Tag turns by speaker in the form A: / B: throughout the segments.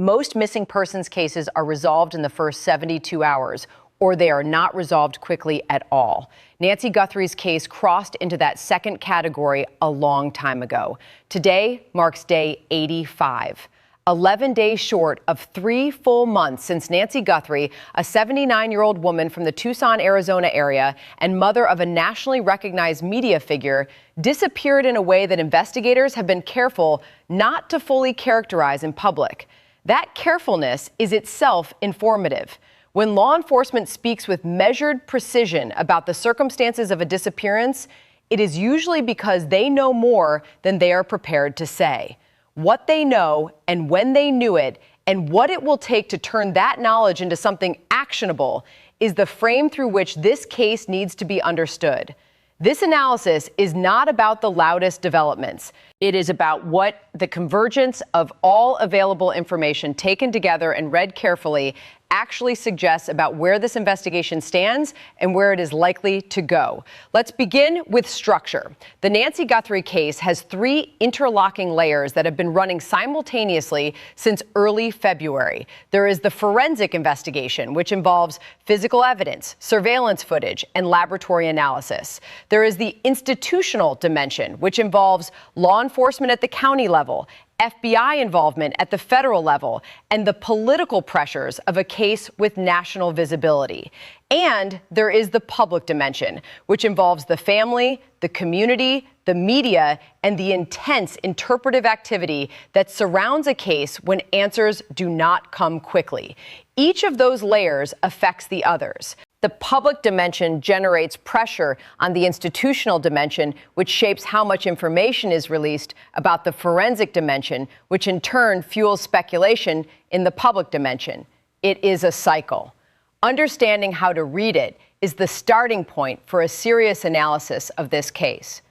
A: Most missing persons cases are resolved in the first 72 hours, or they are not resolved quickly at all. Nancy Guthrie's case crossed into that second category a long time ago. Today marks day 85. 11 days short of 3 full months since Nancy Guthrie, a 79-year-old woman from the Tucson, Arizona area and mother of a nationally recognized media figure, disappeared in a way that investigators have been careful not to fully characterize in public. That carefulness is itself informative. When law enforcement speaks with measured precision about the circumstances of a disappearance, it is usually because they know more than they are prepared to say. What they know and when they knew it and what it will take to turn that knowledge into something actionable is the frame through which this case needs to be understood. This analysis is not about the loudest developments. It is about what the convergence of all available information taken together and read carefully actually suggests about where this investigation stands and where it is likely to go. Let's begin with structure. The Nancy Guthrie case has 3 interlocking layers that have been running simultaneously since early February. There is the forensic investigation, which involves physical evidence, surveillance footage, and laboratory analysis. There is the institutional dimension, which involves law enforcement at the county level, FBI involvement at the federal level, and the political pressures of a case with national visibility. And there is the public dimension, which involves the family, the community, the media, and the intense interpretive activity that surrounds a case when answers do not come quickly. Each of those layers affects the others. The public dimension generates pressure on the institutional dimension, which shapes how much information is released about the forensic dimension, which in turn fuels speculation in the public dimension. It is a cycle. Understanding how to read it is the starting point for a serious analysis of this case.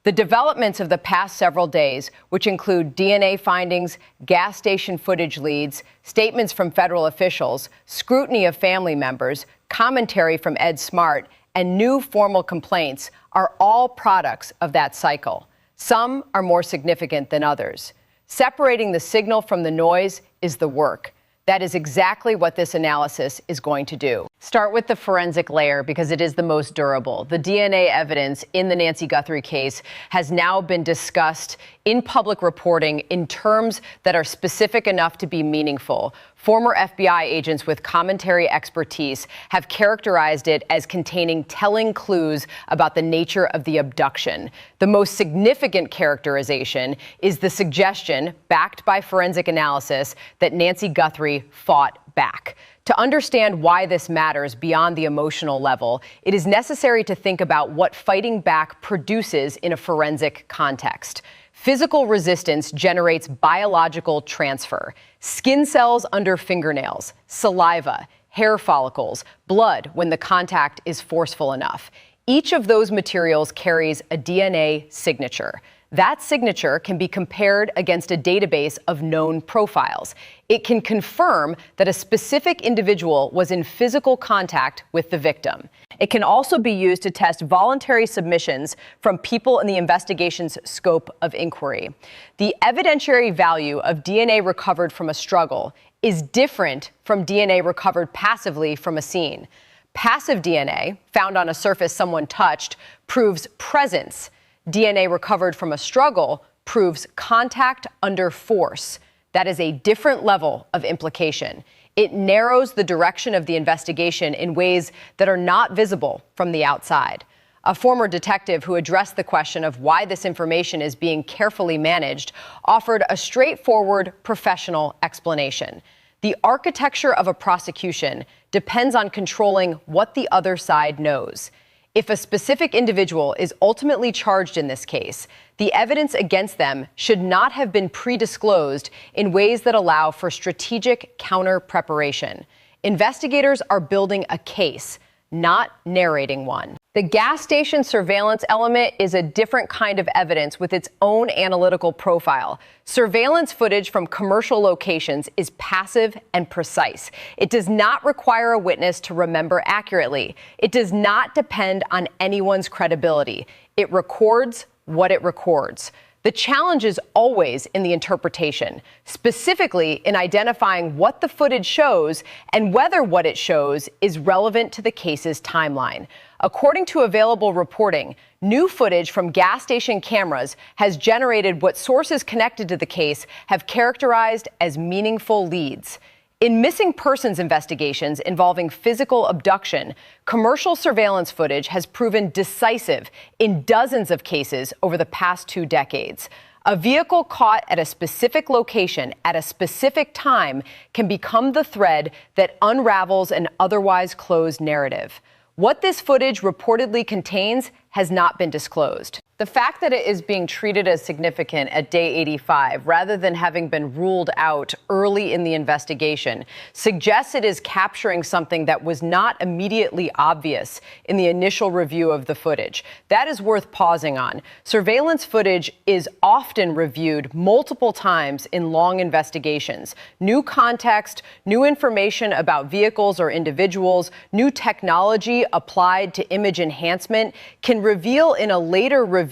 A: The developments of the past several days, which include DNA findings, gas station footage leads, statements from federal officials, scrutiny of family members, commentary from Ed Smart, and new formal complaints, are all products of that cycle. Some are more significant than others. Separating the signal from the noise is the work. That is exactly what this analysis is going to do. Start with the forensic layer because it is the most durable. The DNA evidence in the Nancy Guthrie case has now been discussed in public reporting in terms that are specific enough to be meaningful. Former FBI agents with commentary expertise have characterized it as containing telling clues about the nature of the abduction. The most significant characterization is the suggestion, backed by forensic analysis, that Nancy Guthrie fought back. To understand why this matters beyond the emotional level, it is necessary to think about what fighting back produces in a forensic context. Physical resistance generates biological transfer. Skin cells under fingernails, saliva, hair follicles, blood when the contact is forceful enough. Each of those materials carries a DNA signature. That signature can be compared against a database of known profiles. It can confirm that a specific individual was in physical contact with the victim. It can also be used to test voluntary submissions from people in the investigation's scope of inquiry. The evidentiary value of DNA recovered from a struggle is different from DNA recovered passively from a scene. Passive DNA, found on a surface someone touched, proves presence. DNA recovered from a struggle proves contact under force. That is a different level of implication. It narrows the direction of the investigation in ways that are not visible from the outside. A former detective who addressed the question of why this information is being carefully managed offered a straightforward professional explanation. The architecture of a prosecution depends on controlling what the other side knows. If a specific individual is ultimately charged in this case, the evidence against them should not have been pre-disclosed in ways that allow for strategic counter-preparation. Investigators are building a case, not narrating one. The gas station surveillance element is a different kind of evidence with its own analytical profile. Surveillance footage from commercial locations is passive and precise. It does not require a witness to remember accurately. It does not depend on anyone's credibility. It records what it records. The challenge is always in the interpretation, specifically in identifying what the footage shows and whether what it shows is relevant to the case's timeline. According to available reporting, new footage from gas station cameras has generated what sources connected to the case have characterized as meaningful leads. In missing persons investigations involving physical abduction, commercial surveillance footage has proven decisive in dozens of cases over the past 2 decades. A vehicle caught at a specific location at a specific time can become the thread that unravels an otherwise closed narrative. What this footage reportedly contains has not been disclosed. The fact that it is being treated as significant at day 85 rather than having been ruled out early in the investigation suggests it is capturing something that was not immediately obvious in the initial review of the footage. That is worth pausing on. Surveillance footage is often reviewed multiple times in long investigations. New context, new information about vehicles or individuals, new technology applied to image enhancement can reveal in a later review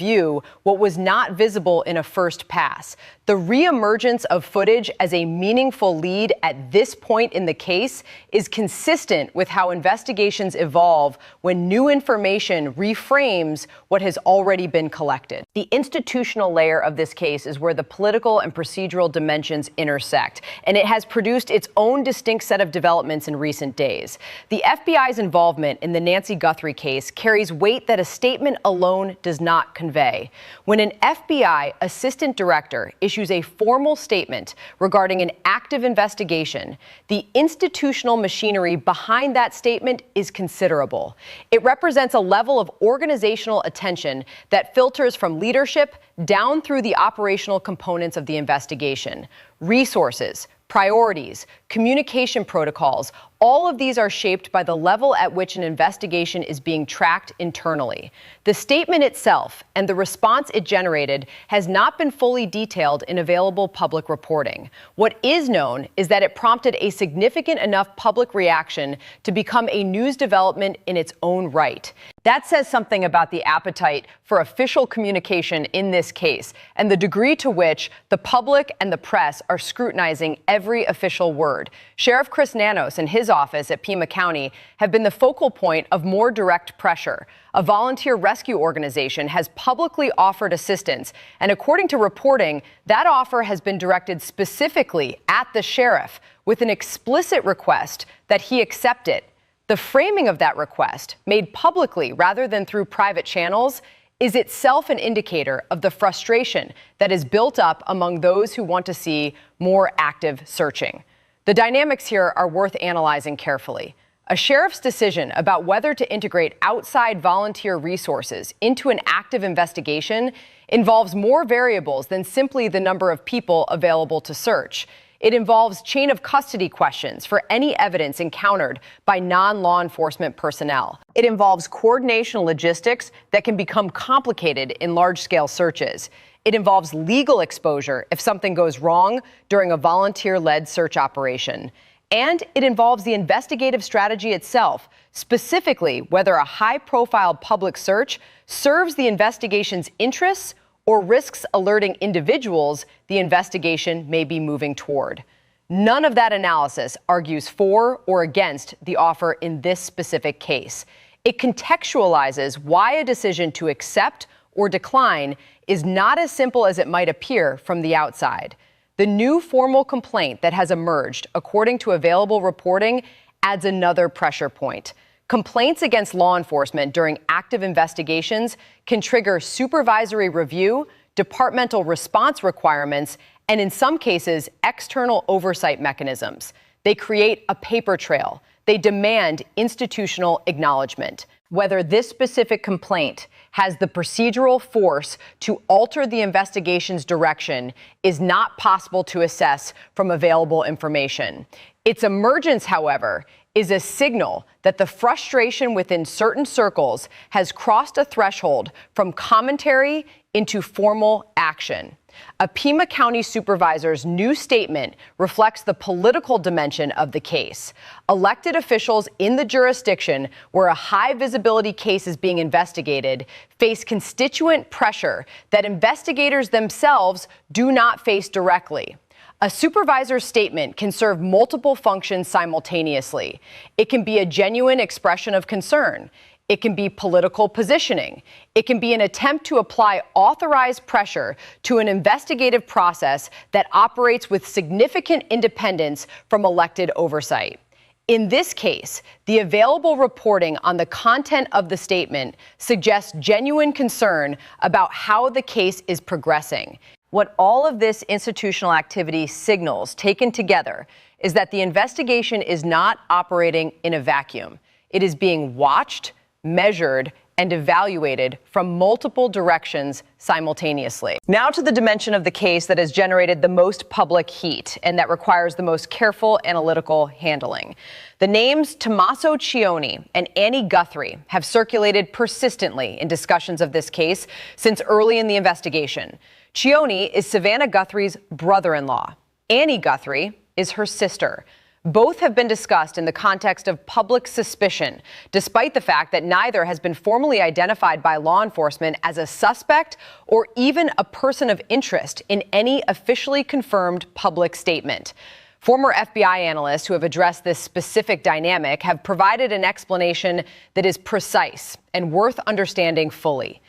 A: what was not visible in a first pass. The reemergence of footage as a meaningful lead at this point in the case is consistent with how investigations evolve when new information reframes what has already been collected. The institutional layer of this case is where the political and procedural dimensions intersect, and it has produced its own distinct set of developments in recent days. The FBI's involvement in the Nancy Guthrie case carries weight that a statement alone does not convey. When an FBI assistant director issues a formal statement regarding an active investigation, the institutional machinery behind that statement is considerable. It represents a level of organizational attention that filters from leadership down through the operational components of the investigation. Resources, priorities, communication protocols, all of these are shaped by the level at which an investigation is being tracked internally. The statement itself and the response it generated has not been fully detailed in available public reporting. What is known is that it prompted a significant enough public reaction to become a news development in its own right. That says something about the appetite for official communication in this case and the degree to which the public and the press are scrutinizing every official word. Sheriff Chris Nanos and his office at Pima County have been the focal point of more direct pressure. A volunteer rescue organization has publicly offered assistance, and according to reporting, that offer has been directed specifically at the sheriff with an explicit request that he accept it. The framing of that request, made publicly rather than through private channels, is itself an indicator of the frustration that is built up among those who want to see more active searching. The dynamics here are worth analyzing carefully. A sheriff's decision about whether to integrate outside volunteer resources into an active investigation involves more variables than simply the number of people available to search. It involves chain of custody questions for any evidence encountered by non-law enforcement personnel. It involves coordination logistics that can become complicated in large-scale searches. It involves legal exposure if something goes wrong during a volunteer-led search operation. And it involves the investigative strategy itself, specifically whether a high-profile public search serves the investigation's interests or risks alerting individuals the investigation may be moving toward. None of that analysis argues for or against the offer in this specific case. It contextualizes why a decision to accept or decline is not as simple as it might appear from the outside. The new formal complaint that has emerged, according to available reporting, adds another pressure point. Complaints against law enforcement during active investigations can trigger supervisory review, departmental response requirements, and in some cases, external oversight mechanisms. They create a paper trail. They demand institutional acknowledgement. Whether this specific complaint has the procedural force to alter the investigation's direction is not possible to assess from available information. Its emergence, however, is a signal that the frustration within certain circles has crossed a threshold from commentary into formal action. A Pima County Supervisor's new statement reflects the political dimension of the case. Elected officials in the jurisdiction where a high-visibility case is being investigated face constituent pressure that investigators themselves do not face directly. A supervisor's statement can serve multiple functions simultaneously. It can be a genuine expression of concern. It can be political positioning. It can be an attempt to apply authorized pressure to an investigative process that operates with significant independence from elected oversight. In this case, the available reporting on the content of the statement suggests genuine concern about how the case is progressing. What all of this institutional activity signals, taken together, is that the investigation is not operating in a vacuum. It is being watched, measured, and evaluated from multiple directions simultaneously. Now to the dimension of the case that has generated the most public heat and that requires the most careful analytical handling. The names Tommaso Cioni and Annie Guthrie have circulated persistently in discussions of this case since early in the investigation. Cioni is Savannah Guthrie's brother-in-law. Annie Guthrie is her sister. Both have been discussed in the context of public suspicion, despite the fact that neither has been formally identified by law enforcement as a suspect or even a person of interest in any officially confirmed public statement. Former FBI analysts who have addressed this specific dynamic have provided an explanation that is precise and worth understanding fully.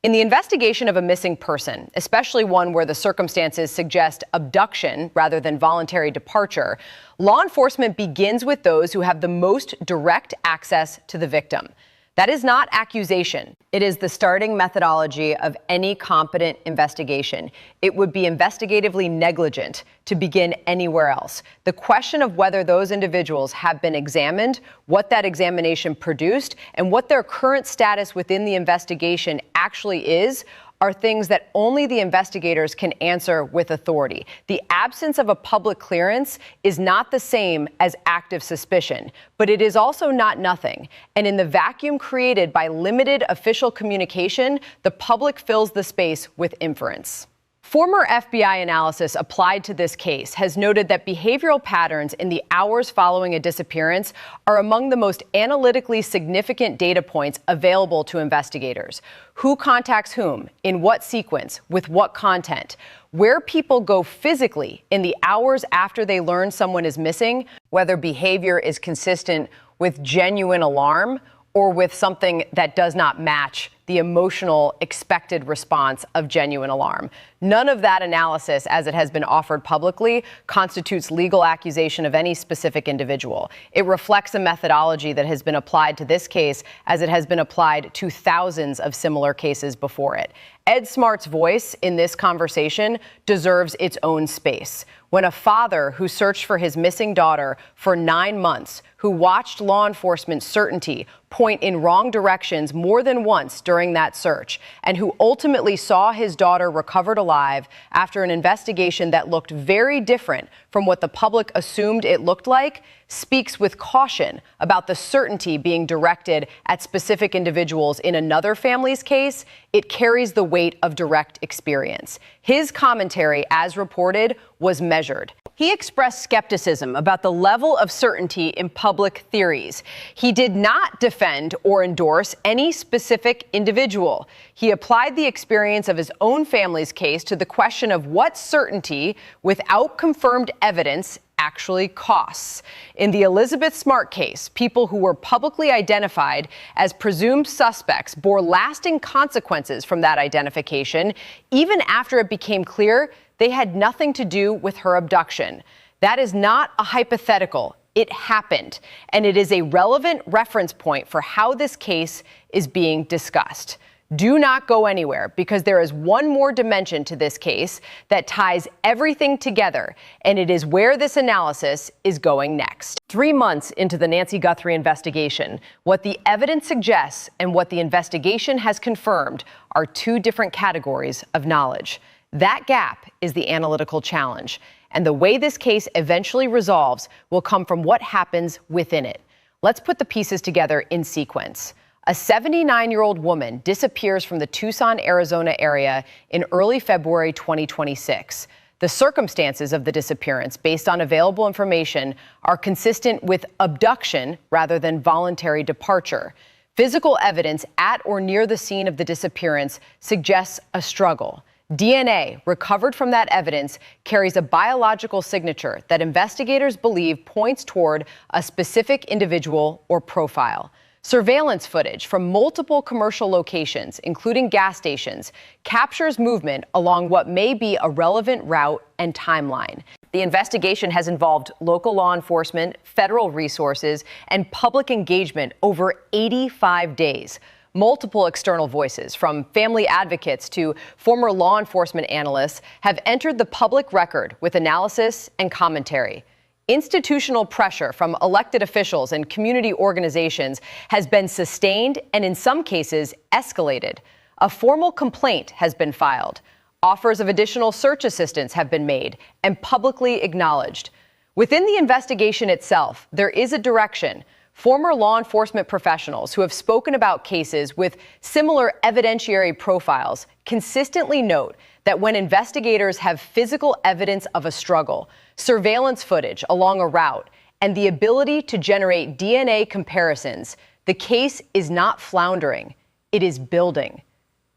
A: In the investigation of a missing person, especially one where the circumstances suggest abduction rather than voluntary departure, law enforcement begins with those who have the most direct access to the victim. That is not accusation. It is the starting methodology of any competent investigation. It would be investigatively negligent to begin anywhere else. The question of whether those individuals have been examined, what that examination produced, and what their current status within the investigation actually is, are things that only the investigators can answer with authority. The absence of a public clearance is not the same as active suspicion, but it is also not nothing. And in the vacuum created by limited official communication, the public fills the space with inference. Former FBI analysis applied to this case has noted that behavioral patterns in the hours following a disappearance are among the most analytically significant data points available to investigators. Who contacts whom, in what sequence, with what content, where people go physically in the hours after they learn someone is missing, whether behavior is consistent with genuine alarm or with something that does not match the emotional expected response of genuine alarm. None of that analysis, as it has been offered publicly, constitutes legal accusation of any specific individual. It reflects a methodology that has been applied to this case as it has been applied to thousands of similar cases before it. Ed Smart's voice in this conversation deserves its own space. When a father who searched for his missing daughter for 9 months, who watched law enforcement's certainty point in wrong directions more than once during that search, and who ultimately saw his daughter recovered alive after an investigation that looked very different from what the public assumed it looked like, speaks with caution about the certainty being directed at specific individuals in another family's case. It carries the weight of direct experience. His commentary, as reported, was measured. He expressed skepticism about the level of certainty in public theories. He did not defend or endorse any specific individual. He applied the experience of his own family's case to the question of what certainty, without confirmed evidence, actually costs. In the Elizabeth Smart case, people who were publicly identified as presumed suspects bore lasting consequences from that identification, even after it became clear they had nothing to do with her abduction. That is not a hypothetical. It happened, and it is a relevant reference point for how this case is being discussed. Do not go anywhere, because there is one more dimension to this case that ties everything together, and it is where this analysis is going next. 3 months into the Nancy Guthrie investigation, what the evidence suggests and what the investigation has confirmed are two different categories of knowledge. That gap is the analytical challenge, and the way this case eventually resolves will come from what happens within it. Let's put the pieces together in sequence. A 79-year-old woman disappears from the Tucson, Arizona area in early February 2026. The circumstances of the disappearance, based on available information, are consistent with abduction rather than voluntary departure. Physical evidence at or near the scene of the disappearance suggests a struggle. DNA recovered from that evidence carries a biological signature that investigators believe points toward a specific individual or profile. Surveillance footage from multiple commercial locations, including gas stations, captures movement along what may be a relevant route and timeline. The investigation has involved local law enforcement, federal resources, and public engagement over 85 days. Multiple external voices, from family advocates to former law enforcement analysts, have entered the public record with analysis and commentary. Institutional pressure from elected officials and community organizations has been sustained and, in some cases, escalated. A formal complaint has been filed. Offers of additional search assistance have been made and publicly acknowledged. Within the investigation itself, there is a direction. Former law enforcement professionals who have spoken about cases with similar evidentiary profiles consistently note that when investigators have physical evidence of a struggle, surveillance footage along a route, and the ability to generate DNA comparisons, the case is not floundering, it is building.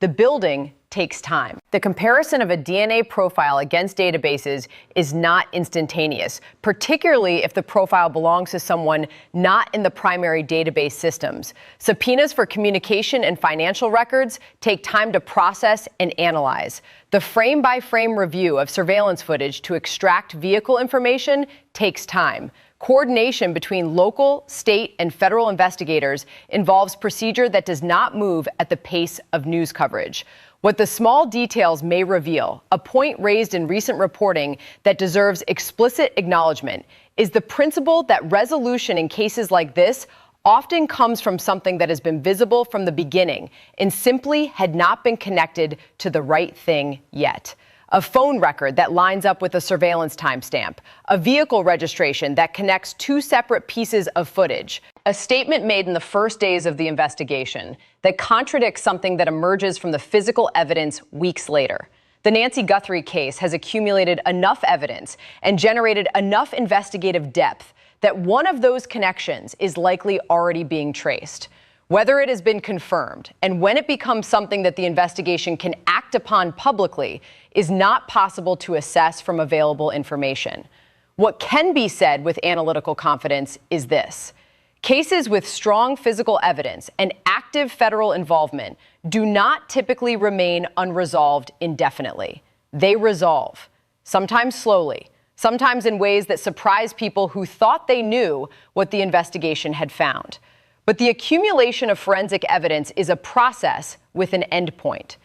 A: The building takes time. The comparison of a DNA profile against databases is not instantaneous, particularly if the profile belongs to someone not in the primary database systems. Subpoenas for communication and financial records take time to process and analyze. The frame-by-frame review of surveillance footage to extract vehicle information takes time. Coordination between local, state, and federal investigators involves procedure that does not move at the pace of news coverage. What the small details may reveal, a point raised in recent reporting that deserves explicit acknowledgement, is the principle that resolution in cases like this often comes from something that has been visible from the beginning and simply had not been connected to the right thing yet. A phone record that lines up with a surveillance timestamp, a vehicle registration that connects two separate pieces of footage, a statement made in the first days of the investigation that contradicts something that emerges from the physical evidence weeks later. The Nancy Guthrie case has accumulated enough evidence and generated enough investigative depth that one of those connections is likely already being traced. Whether it has been confirmed and when it becomes something that the investigation can act upon publicly is not possible to assess from available information. What can be said with analytical confidence is this: cases with strong physical evidence and active federal involvement do not typically remain unresolved indefinitely. They resolve, sometimes slowly, sometimes in ways that surprise people who thought they knew what the investigation had found. But the accumulation of forensic evidence is a process with an endpoint.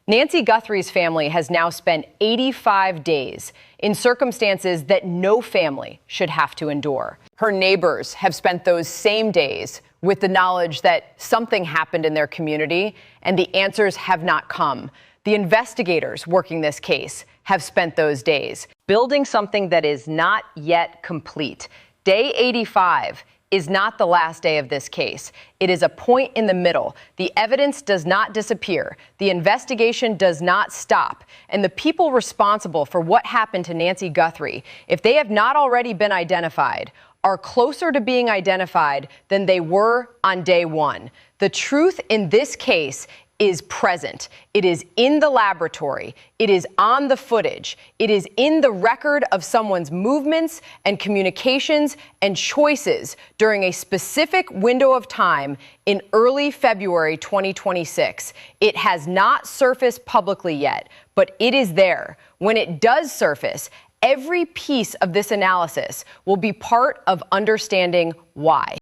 A: Nancy Guthrie's family has now spent 85 days in circumstances that no family should have to endure. Her neighbors have spent those same days with the knowledge that something happened in their community and the answers have not come. The investigators working this case have spent those days building something that is not yet complete. Day 85 is not the last day of this case. It is a point in the middle. The evidence does not disappear. The investigation does not stop. And the people responsible for what happened to Nancy Guthrie, if they have not already been identified, are closer to being identified than they were on day one. The truth in this case is present. It is in the laboratory. It is on the footage. It is in the record of someone's movements and communications and choices during a specific window of time in early February 2026. It has not surfaced publicly yet, but it is there. When it does surface, every piece of this analysis will be part of understanding why.